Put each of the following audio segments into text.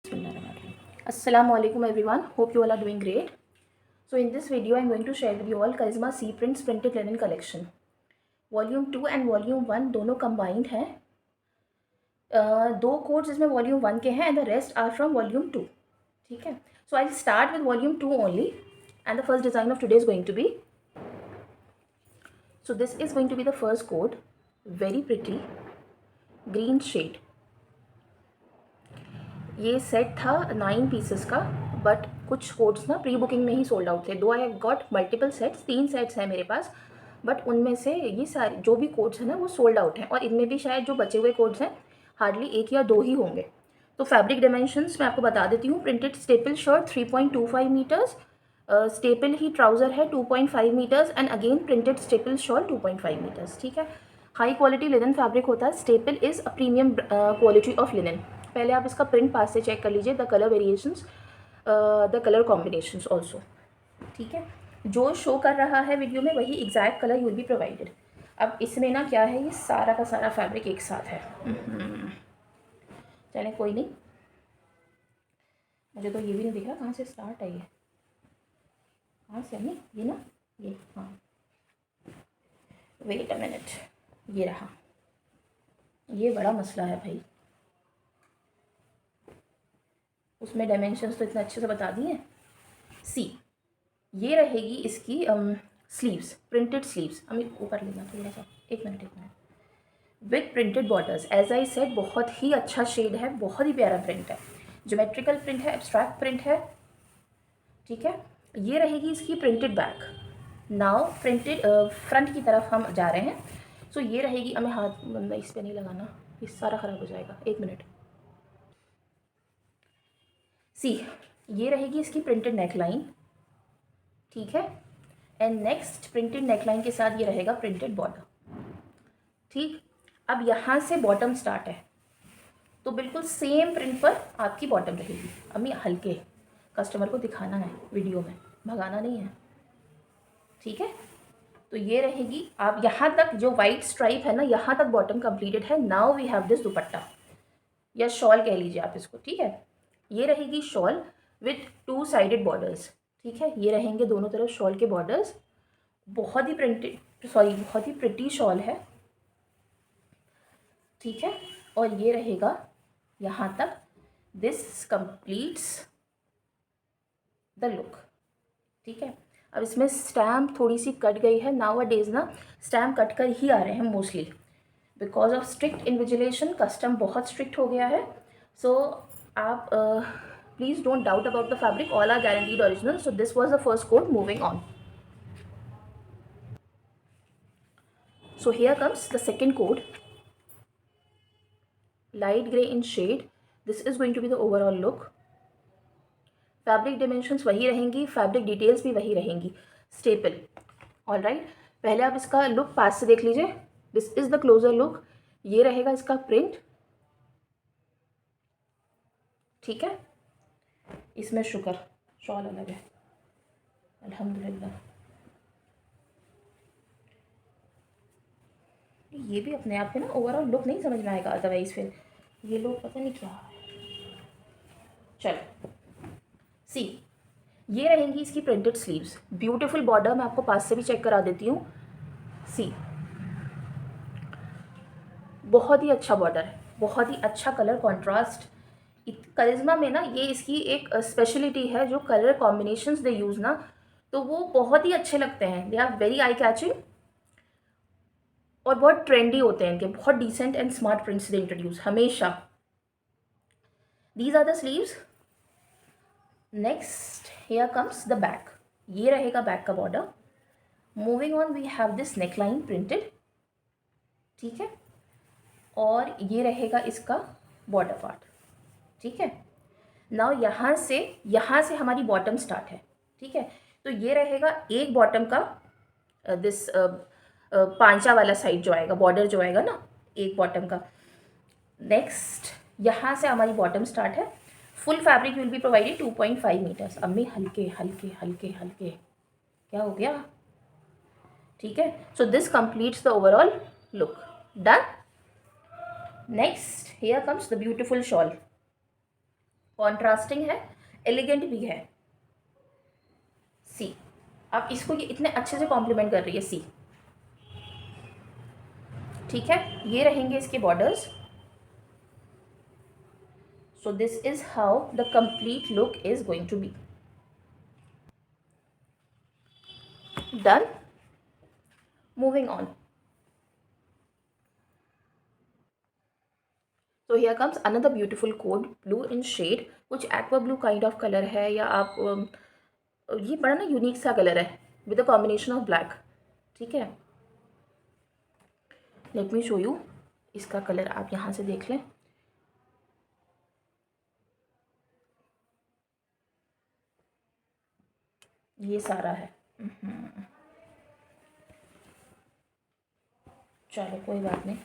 Assalamualaikum everyone, hope you all are doing great. So in this video I am going to share with you all Karizma C Prints Printed Linen Collection Volume 2 and Volume 1 दोनों combined हैं. दो codes इसमें Volume 1 के हैं and the rest are from Volume 2. ठीक है. So I'll start with Volume 2 only and the first design of today is going to be, so this is going to be the first code, very pretty green shade. ये set था 9 pieces का, but कुछ codes ना pre booking में ही sold out थे. दो I have got multiple sets, 3 sets हैं मेरे पास, बट उनमें से ये सारे जो भी कोड्स हैं ना वो सोल्ड आउट हैं. और इनमें भी शायद जो बचे हुए कोड्स हैं हार्डली 1 या 2 ही होंगे. तो फैब्रिक डायमेंशंस मैं आपको बता देती हूँ. Printed staple shirt 3.25 metres, staple ही ट्राउज़र है 2.5 metres and again printed staple shawl 2.5 metres. ठीक है. हाई क्वालिटी लिनन फैब्रिक होता है. Staple is a premium quality of linen. पहले आप इसका प्रिंट पास से चेक कर लीजिए, the colour variations, the colour combinations also. ठीक है. जो शो कर रहा है वीडियो में वही exact colour you will be provided. अब इसमें ना क्या है, ये सारा का सारा फैब्रिक एक साथ है. चलें कोई नहीं, मुझे तो ये भी नहीं दिख रहा कहाँ से स्टार्ट है. ये कहाँ से नहीं, ये ना, ये हाँ, वेट अ मिनट, ये रहा. ये बड़ा मसला है भाई. उसमें डायमेंशंस तो इतना अच्छे से बता दिए. सी, ये रहेगी इसकी स्लीव्स, प्रिंटेड स्लीव्स. हमें ऊपर लेना थोड़ा सा, एक minute with printed borders. As I said, बहुत ही अच्छा शेड है, बहुत ही प्यारा प्रिंट है, ज्योमेट्रिकल प्रिंट है, एब्स्ट्रैक्ट प्रिंट है. ठीक है. ये रहेगी इसकी printed back. Now printed front की तरफ हम जा रहे हैं. सो ये रहेगी, हमें हाथ इस पर नहीं लगाना, ये सारा ख़राब हो जाएगा. एक मिनट. सी, ये रहेगी इसकी प्रिंटेड नेकलाइन. ठीक है. एंड नेक्स्ट प्रिंटेड नेकलाइन के साथ ये रहेगा प्रिंटेड बॉर्डर. ठीक. अब यहाँ से बॉटम स्टार्ट है, तो बिल्कुल सेम प्रिंट पर आपकी बॉटम रहेगी. अम्मी हल्के कस्टमर को दिखाना है वीडियो में, भगाना नहीं है. ठीक है. तो ये रहेगी. आप यहाँ तक जो वाइट स्ट्राइप है ना, यहाँ तक बॉटम कंप्लीटेड है. Now we have this dupatta या शॉल कह लीजिए आप इसको. ठीक है. ये रहेगी शॉल विथ 2 साइडेड बॉर्डर्स. ठीक है. ये रहेंगे दोनों तरफ शॉल के बॉर्डर्स. बहुत ही बहुत ही प्रिटी शॉल है. ठीक है. और ये रहेगा यहाँ तक. This completes the look. ठीक है. अब इसमें स्टैम्प थोड़ी सी कट गई है. नाउ अ डेज ना स्टैम्प कट कर ही आ रहे हैं mostly, because of strict invigilation. Custom बहुत स्ट्रिक्ट हो गया है. सो आप please don't doubt about the fabric, all are guaranteed original. So this was the first code. Moving on. So here comes the second code, light gray in shade. This is going to be the overall look. Fabric dimensions वही रहेंगी, fabric details भी वही रहेंगी. Staple. All right. पहले आप इसका look पास से देख लीजिए. This is the closure look. ये रहेगा इसका प्रिंट. ठीक है. इसमें शुक्र शॉल अलग है, अल्हम्दुलिल्लाह. ये भी अपने आप में ना ओवरऑल लुक नहीं समझ में आएगा अदरवाइज फिर ये लोग पता नहीं क्या है. चलो. सी, ये रहेंगी इसकी प्रिंटेड स्लीव्स. Beautiful border. मैं आपको पास से भी चेक करा देती हूँ. सी, बहुत ही अच्छा बॉर्डर है, बहुत ही अच्छा कलर कॉन्ट्रास्ट. करिश्मा में ना ये इसकी एक स्पेशलिटी है, जो कलर कॉम्बिनेशंस दे यूज़ ना, तो वो बहुत ही अच्छे लगते हैं. They are very eye catching और बहुत ट्रेंडी होते हैं इनके. बहुत decent and smart prints they introduce हमेशा. These are the sleeves. Next here comes the back. ये रहेगा बैक का border. Moving on, we have this neckline printed. ठीक है. और ये रहेगा इसका बॉर्डर पार्ट. ठीक है. नाउ यहाँ से हमारी बॉटम स्टार्ट है. ठीक है. तो ये रहेगा एक बॉटम का दिस पांचा वाला साइड जो आएगा, बॉर्डर जो आएगा ना, एक बॉटम का. नेक्स्ट यहाँ से हमारी बॉटम स्टार्ट है. Full fabric will be provided 2.5 meters. अम्मी हल्के हल्के हल्के हल्के, क्या हो गया. ठीक है. So this completes the overall look. Done. Next here comes the beautiful shawl. Contrasting है, एलिगेंट भी है। सी, अब इसको ये इतने अच्छे से कॉम्प्लीमेंट कर रही है सी। ठीक है, ये रहेंगे इसके borders. So this is how the complete look is going to be done. Moving on, so here comes another beautiful coat, blue in shade, कुछ aqua blue kind of color है, या आप ये बड़ा ना यूनिक सा कलर है with a combination of black. ठीक है, लेट मी शो यू। इसका कलर आप यहाँ से देख लें। ये सारा है। चलो कोई बात नहीं।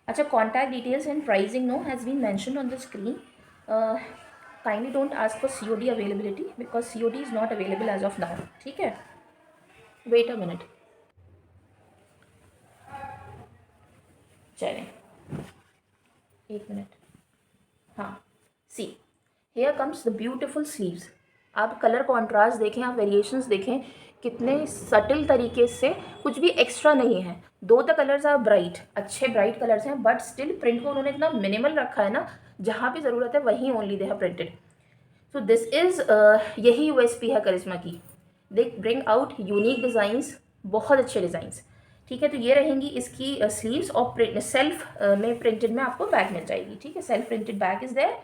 अच्छा, contact details and pricing now has been mentioned on the screen. Kindly don't ask for COD availability because COD is not available as of now. ठीक है, वेट अ मिनट। चलें, एक मिनट। हाँ, see, here comes the beautiful sleeves. आप colour contrast देखें, आप variations देखें, कितने सटल तरीके से, कुछ भी एक्स्ट्रा नहीं है। दो द कलर्स आर ब्राइट, अच्छे ब्राइट कलर्स हैं, बट स्टिल प्रिंट को उन्होंने इतना मिनिमल रखा है ना, जहाँ भी ज़रूरत है वहीं only they have printed. So this is, यही USP है करिश्मा की। They bring out unique designs, बहुत अच्छे डिज़ाइंस। ठीक है, तो ये रहेंगी इसकी स्लीव्स, और सेल्फ में प्रिंटेड में आपको बैग मिल जाएगी। ठीक है, self printed bag is there.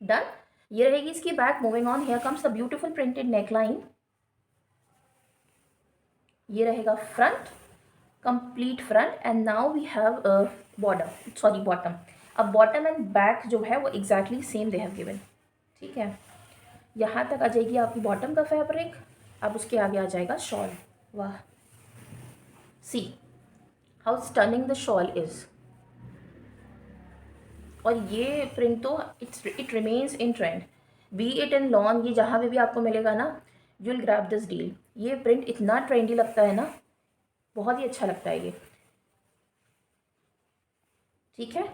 Done, ये रहेगी इसकी back. Moving on, here comes the beautiful printed neckline. ये रहेगा front, complete front, and now we have border, sorry bottom. अब बॉटम एंड बैक जो है वो exactly same they have given. ठीक है, यहाँ तक आ जाएगी आपकी बॉटम का फैब्रिक। अब उसके आगे आ जाएगा शॉल। वाह, see how stunning the shawl is. और ये प्रिंट तो it remains in trend, B it in lawn, ये जहाँ पे भी आपको मिलेगा ना, you will grab this deal. ये प्रिंट इतना ट्रेंडी लगता है ना, बहुत ही अच्छा लगता है ये। ठीक है,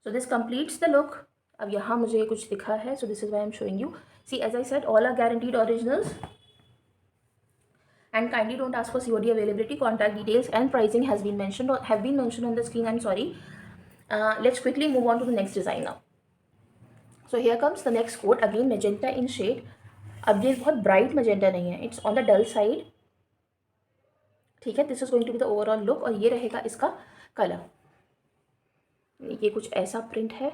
so this completes the look. अब यहाँ मुझे कुछ दिखा है, so this is why I am showing you. See, as I said, all are guaranteed originals and kindly don't ask for COD availability. Contact details and pricing have been mentioned on the screen. I'm sorry. Let's quickly move on to the next design now. So here comes the next coat, again magenta in shade. अब ये बहुत bright magenta नहीं है, it's on the dull side. ठीक है, this is going to be the overall look, और ये रहेगा इसका कलर। ये कुछ ऐसा प्रिंट है।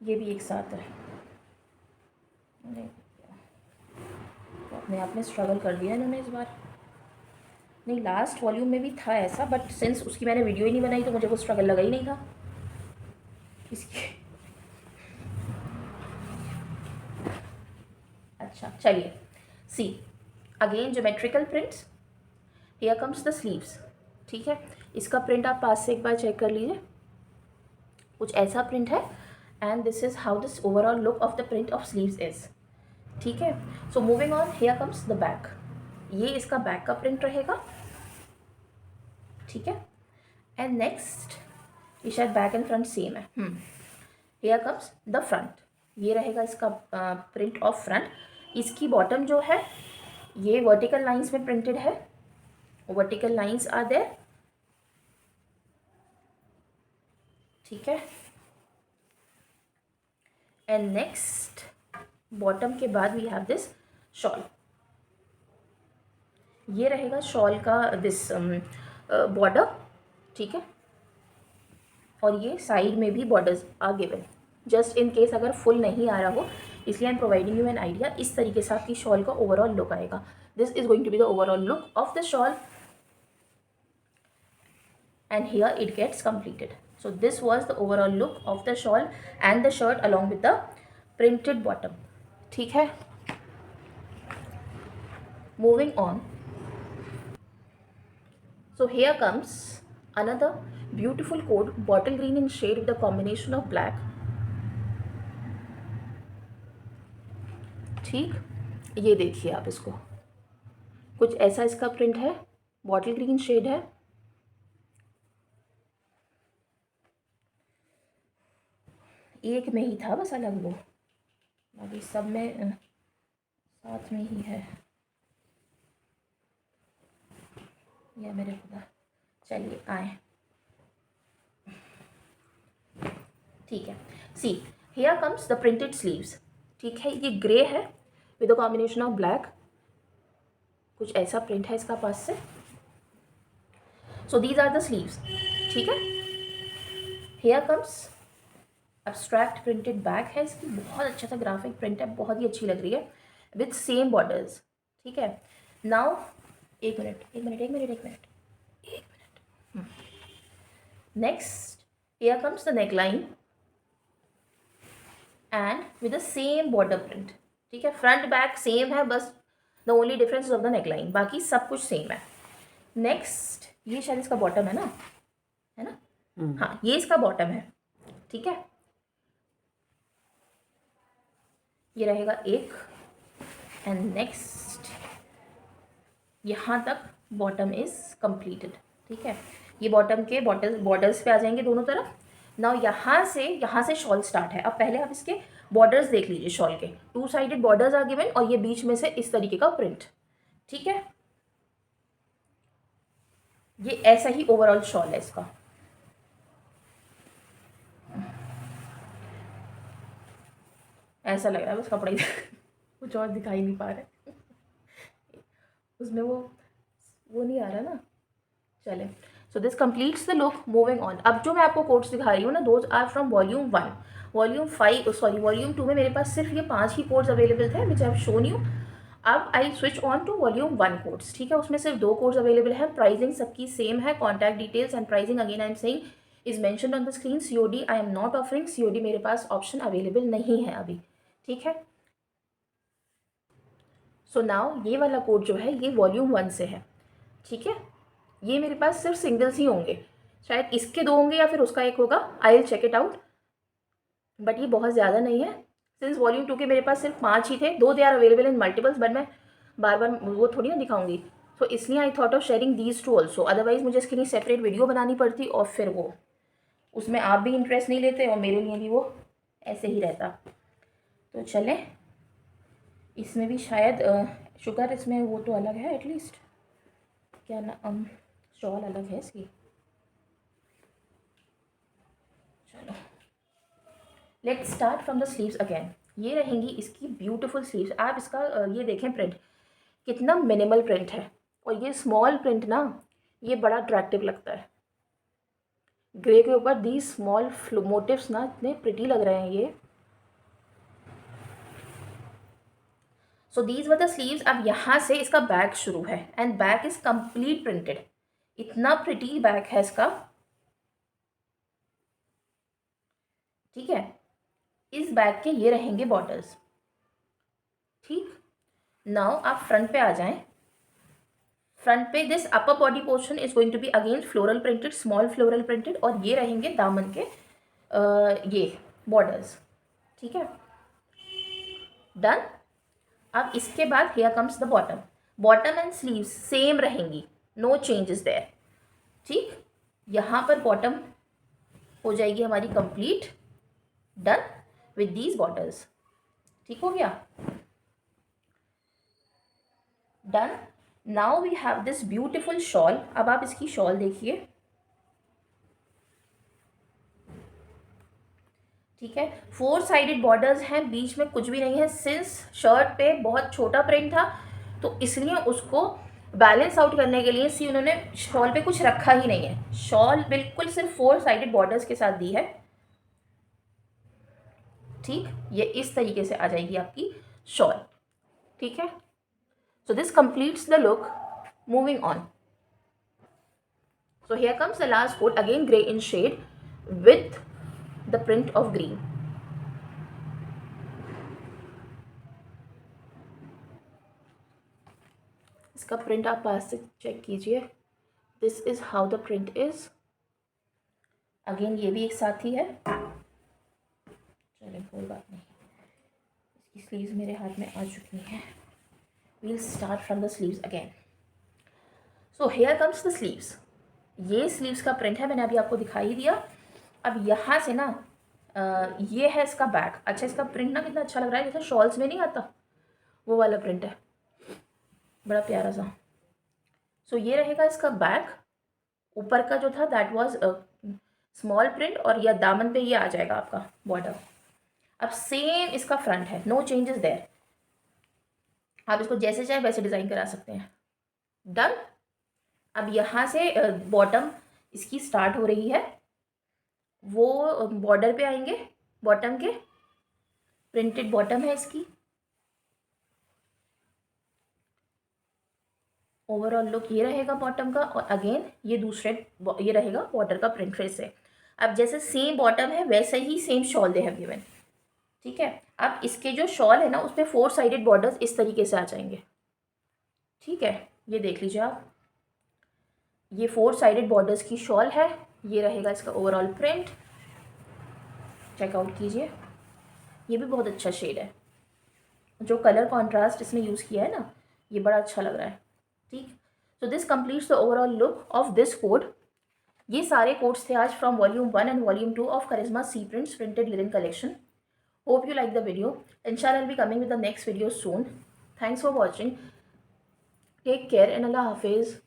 ये भी एक साथ है, तो अपने आप में स्ट्रगल कर दिया इन्होंने इस बार। नहीं, लास्ट वॉल्यूम में भी था ऐसा, बट सिंस उसकी मैंने वीडियो ही नहीं बनाई तो मुझे वो स्ट्रगल लगा ही नहीं था इसकी। अच्छा चलिए, see again geometrical prints. Here comes the sleeves. ठीक है, इसका प्रिंट आप पास से एक बार चेक कर लीजिए, कुछ ऐसा प्रिंट है, and this is how this overall look of the print of sleeves is. ठीक है, so moving on, here comes the back. ये इसका बैक का प्रिंट रहेगा। ठीक है, एंड नेक्स्ट, ये शायद बैक एंड फ्रंट सेम है। Here comes the front. ये रहेगा इसका प्रिंट ऑफ फ्रंट। इसकी बॉटम जो है ये वर्टिकल लाइंस में प्रिंटेड है, वर्टिकल लाइंस आर देयर। ठीक है, एंड नेक्स्ट बॉटम के बाद वी हैव दिस शॉल। ये रहेगा शॉल का दिस बॉर्डर। ठीक है, और ये साइड में भी borders are given, just in case अगर फुल नहीं आ रहा हो, इसलिए I am providing you an idea. इस तरीके से आपकी शॉल का ओवरऑल लुक आएगा। This is going to be the overall look of the shawl, and here it gets completed. So this was the overall look of the shawl and the shirt along with the printed bottom. ठीक है, moving on. So here comes another beautiful coat, bottle green in shade with a combination of black. ठीक, ये देखिए आप इसको, कुछ ऐसा इसका प्रिंट है, बॉटल ग्रीन शेड है, एक में ही था बस अलग, वो अभी सब में साथ में ही है। या मेरे खुदा, चलिए आए, ठीक है। See here comes the printed sleeves, ठीक है। ये ग्रे है with a combination of black, कुछ ऐसा प्रिंट है इसका पास से। So these are the sleeves, ठीक है। Here comes abstract printed back है इसकी, बहुत अच्छा सा ग्राफिक प्रिंट है, बहुत ही अच्छी लग रही है विथ सेम बॉर्डर्स, ठीक है। नाउ एक मिनट एक मिनट एक मिनट एक मिनट एक minute, next here comes the neckline and with the same border print, ठीक है। फ्रंट बैक सेम है, बस the only difference of the neckline, बाकी सब कुछ सेम है। नेक्स्ट ये शायद इसका बॉटम है ना, हाँ ये इसका बॉटम है, ठीक है। ये रहेगा एक, एंड नेक्स्ट यहाँ तक बॉटम इज कंप्लीटेड, ठीक है। ये बॉटम के बॉर्डर्स पे आ जाएंगे दोनों तरफ। नाउ यहाँ से शॉल स्टार्ट है। अब पहले आप इसके बॉर्डर्स देख लीजिए, शॉल के 2 साइडेड बॉर्डर्स आ गिवन, और ये बीच में से इस तरीके का प्रिंट, ठीक है। ये ऐसा ही ओवरऑल शॉल है इसका। ऐसा लग रहा है बस कपड़ा ही कुछ और दिखाई नहीं पा रहा है उसमें वो नहीं आ रहा ना। चले, so this completes the look. Moving on, अब जो मैं आपको कोट्स दिखा रही हूँ ना, those are from volume 1। Volume 2 में मेरे पास सिर्फ ये 5 ही कोट्स अवेलेबल थे which I have shown you. अब I switch on to volume 1 codes, ठीक है। उसमें सिर्फ 2 कोट्स अवेलेबल है, प्राइसिंग सबकी सेम है, contact details and pricing again I am saying is mentioned on the screen. COD I am not offering, COD मेरे पास option available नहीं है अभी, ठीक है। सो नाउ ये वाला कोड जो है ये वॉल्यूम 1 से है, ठीक है। ये मेरे पास सिर्फ सिंगल्स ही होंगे, शायद इसके 2 होंगे या फिर उसका 1 होगा, I will check it out, but ये बहुत ज़्यादा नहीं है। सिंस वॉल्यूम 2 के मेरे पास सिर्फ 5 ही थे, 2 they are available in multiples, but मैं बार बार वो थोड़ी ना दिखाऊंगी, तो इसलिए I thought of sharing these 2 also. Otherwise मुझे इसके लिए सेपरेट वीडियो बनानी पड़ती, और फिर वो उसमें आप भी इंटरेस्ट नहीं लेते और मेरे लिए भी वो ऐसे ही रहता। तो चले, इसमें भी शायद शुगर, इसमें वो तो अलग है एटलीस्ट, क्या ना शॉल अलग है इसकी। चलो let's start from the sleeves again. ये रहेंगी इसकी ब्यूटीफुल स्लीव्स। आप इसका ये देखें प्रिंट, कितना मिनिमल प्रिंट है, और ये स्मॉल प्रिंट ना, ये बड़ा अट्रैक्टिव लगता है। ग्रे के ऊपर दी स्मॉल मोटिव्स ना इतने प्रिटी लग रहे हैं ये। So these were the sleeves. अब यहाँ से इसका बैक शुरू है, and back is complete printed, इतना प्रिटी बैक है इसका, ठीक है। इस बैग के ये रहेंगे बॉर्डर्स, ठीक। नाउ आप फ्रंट पे आ जाएं। फ्रंट पे this upper body portion is going to be again floral printed, small floral printed, और ये रहेंगे दामन के ये बॉर्डर्स, ठीक है। डन। अब इसके बाद here comes the bottom. Bottom and sleeves same रहेंगी, नो चेंजेस देयर, ठीक। यहाँ पर बॉटम हो जाएगी हमारी complete, done with these borders, ठीक हो गया, done. Now we have this beautiful shawl. अब आप इसकी शॉल देखिए, ठीक है। 4 साइडेड बॉर्डर्स हैं, बीच में कुछ भी नहीं है। सिंस शर्ट पे बहुत छोटा प्रिंट था, तो इसलिए उसको बैलेंस आउट करने के लिए सी उन्होंने शॉल पे कुछ रखा ही नहीं है। शॉल बिल्कुल सिर्फ 4 साइडेड बॉर्डर्स के साथ दी है, ठीक। ये इस तरीके से आ जाएगी आपकी शॉल, ठीक है। So this completes the look. Moving on. So here comes the last coat, again grey in shade with the print of green. इसका प्रिंट आप पास से चेक कीजिए। This is how the print is. Again ये भी एक साथ ही है। चलिए कोई बात नहीं, इसकी स्लीव्स मेरे हाथ में आ चुकी हैं। We'll start from the sleeves again. So here comes the sleeves. ये स्लीव्स का प्रिंट है, मैंने अभी आपको दिखाई ही दिया। अब यहाँ से ना ये है इसका बैक। अच्छा, इसका प्रिंट ना कितना अच्छा लग रहा है, जैसे शॉल्स में नहीं आता वो वाला प्रिंट है, बड़ा प्यारा सा। सो ये रहेगा इसका बैक। ऊपर का जो था दैट वाज स्मॉल प्रिंट, और या दामन पे ये आ जाएगा आपका बॉर्डर। अब सेम इसका फ्रंट है, नो चेंजेस देयर। आप इसको जैसे चाहे वैसे डिज़ाइन करा सकते हैं। डन। अब यहाँ से बॉटम इसकी स्टार्ट हो रही है, वो बॉर्डर पे आएंगे, बॉटम के प्रिंटेड बॉटम है इसकी। ओवरऑल लुक ये रहेगा बॉटम का, और अगेन ये दूसरे ये रहेगा बॉर्डर का प्रिंट फिर से। अब जैसे सेम बॉटम है वैसे ही same shawl they have given. ठीक है, अब इसके जो शॉल है ना उस पर 4 साइडेड बॉर्डर्स इस तरीके से आ जाएंगे। ठीक है, ये देख लीजिए आप, ये 4 साइडेड बॉर्डर्स की शॉल है। ये रहेगा इसका ओवरऑल प्रिंट, चेकआउट कीजिए। ये भी बहुत अच्छा शेड है, जो कलर कॉन्ट्रास्ट इसमें यूज़ किया है ना, ये बड़ा अच्छा लग रहा है। ठीक, so this completes the overall look of this code. ये सारे कोड्स थे आज from volume 1 and volume 2 of Karishma C prints printed linen collection. Hope you like the video. Inshallah, I'll be coming with the next video soon. Thanks for watching. Take care and Allah Hafiz.